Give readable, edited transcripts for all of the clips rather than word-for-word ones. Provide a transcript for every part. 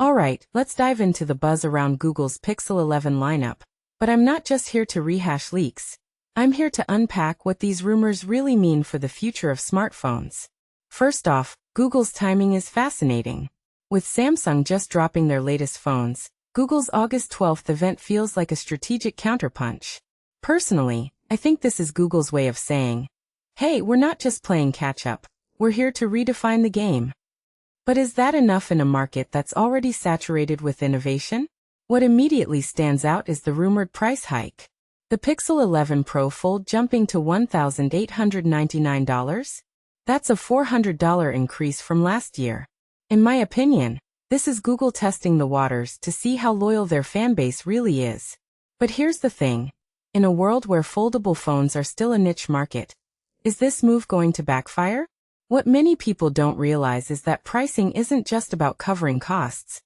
Alright, let's dive into the buzz around Google's Pixel 11 lineup. But I'm not just here to rehash leaks. I'm here to unpack what these rumors really mean for the future of smartphones. First off, Google's timing is fascinating. With Samsung just dropping their latest phones, Google's August 12th event feels like a strategic counterpunch. Personally, I think this is Google's way of saying, hey, we're not just playing catch-up, we're here to redefine the game. But is that enough in a market that's already saturated with innovation? What immediately stands out is the rumored price hike. The Pixel 11 Pro Fold jumping to $1,899? That's a $400 increase from last year. In my opinion, this is Google testing the waters to see how loyal their fanbase really is. But here's the thing. In a world where foldable phones are still a niche market, is this move going to backfire? What many people don't realize is that pricing isn't just about covering costs.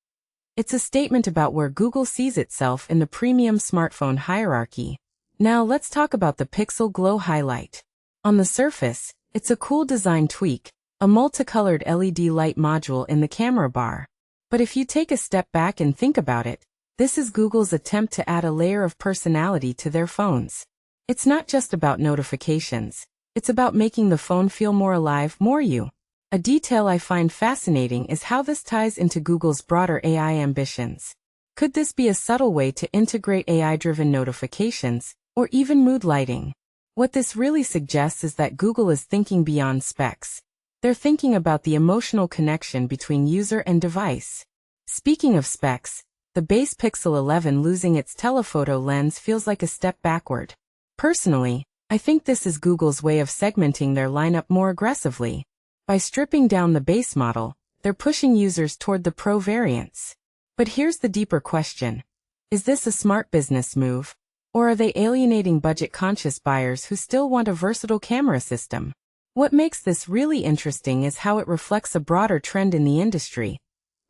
It's a statement about where Google sees itself in the premium smartphone hierarchy. Now let's talk about the Pixel Glow HiLight. On the surface, it's a cool design tweak, a multicolored LED light module in the camera bar. But if you take a step back and think about it, this is Google's attempt to add a layer of personality to their phones. It's not just about notifications. It's about making the phone feel more alive, more you. A detail I find fascinating is how this ties into Google's broader AI ambitions. Could this be a subtle way to integrate AI-driven notifications, or even mood lighting? What this really suggests is that Google is thinking beyond specs. They're thinking about the emotional connection between user and device. Speaking of specs, the base Pixel 11 losing its telephoto lens feels like a step backward. Personally, I think this is Google's way of segmenting their lineup more aggressively. By stripping down the base model, they're pushing users toward the Pro variants. But here's the deeper question. Is this a smart business move? Or are they alienating budget-conscious buyers who still want a versatile camera system? What makes this really interesting is how it reflects a broader trend in the industry.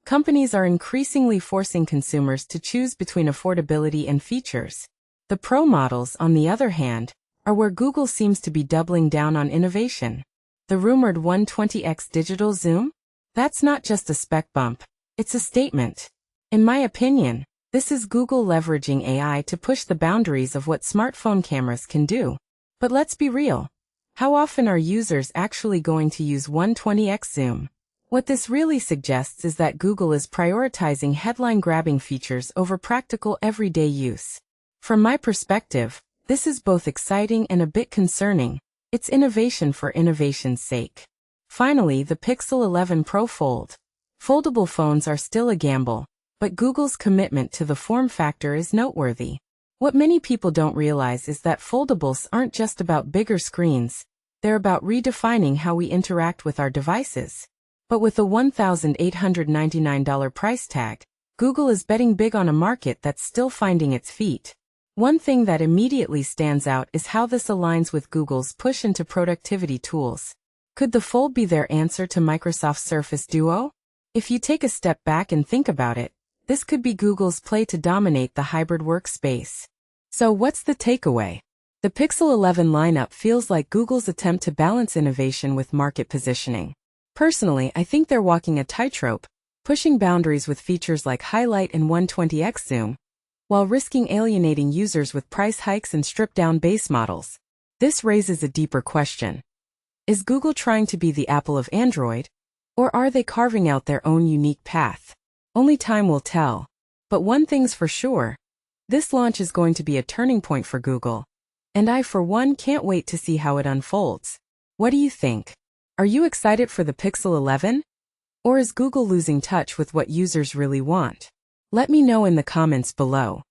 Companies are increasingly forcing consumers to choose between affordability and features. The Pro models, on the other hand, are where Google seems to be doubling down on innovation. The rumored 120x digital zoom? That's not just a spec bump, it's a statement. In my opinion, this is Google leveraging AI to push the boundaries of what smartphone cameras can do. But let's be real. How often are users actually going to use 120x zoom? What this really suggests is that Google is prioritizing headline-grabbing features over practical everyday use. From my perspective, this is both exciting and a bit concerning. It's innovation for innovation's sake. Finally, the Pixel 11 Pro Fold. Foldable phones are still a gamble, but Google's commitment to the form factor is noteworthy. What many people don't realize is that foldables aren't just about bigger screens. They're about redefining how we interact with our devices. But with a $1,899 price tag, Google is betting big on a market that's still finding its feet. One thing that immediately stands out is how this aligns with Google's push into productivity tools. Could the Fold be their answer to Microsoft's Surface Duo? If you take a step back and think about it, this could be Google's play to dominate the hybrid workspace. So what's the takeaway? The Pixel 11 lineup feels like Google's attempt to balance innovation with market positioning. Personally, I think they're walking a tightrope, pushing boundaries with features like HiLight and 120x zoom, while risking alienating users with price hikes and stripped-down base models. This raises a deeper question. Is Google trying to be the Apple of Android? Or are they carving out their own unique path? Only time will tell. But one thing's for sure. This launch is going to be a turning point for Google. And I, for one, can't wait to see how it unfolds. What do you think? Are you excited for the Pixel 11? Or is Google losing touch with what users really want? Let me know in the comments below.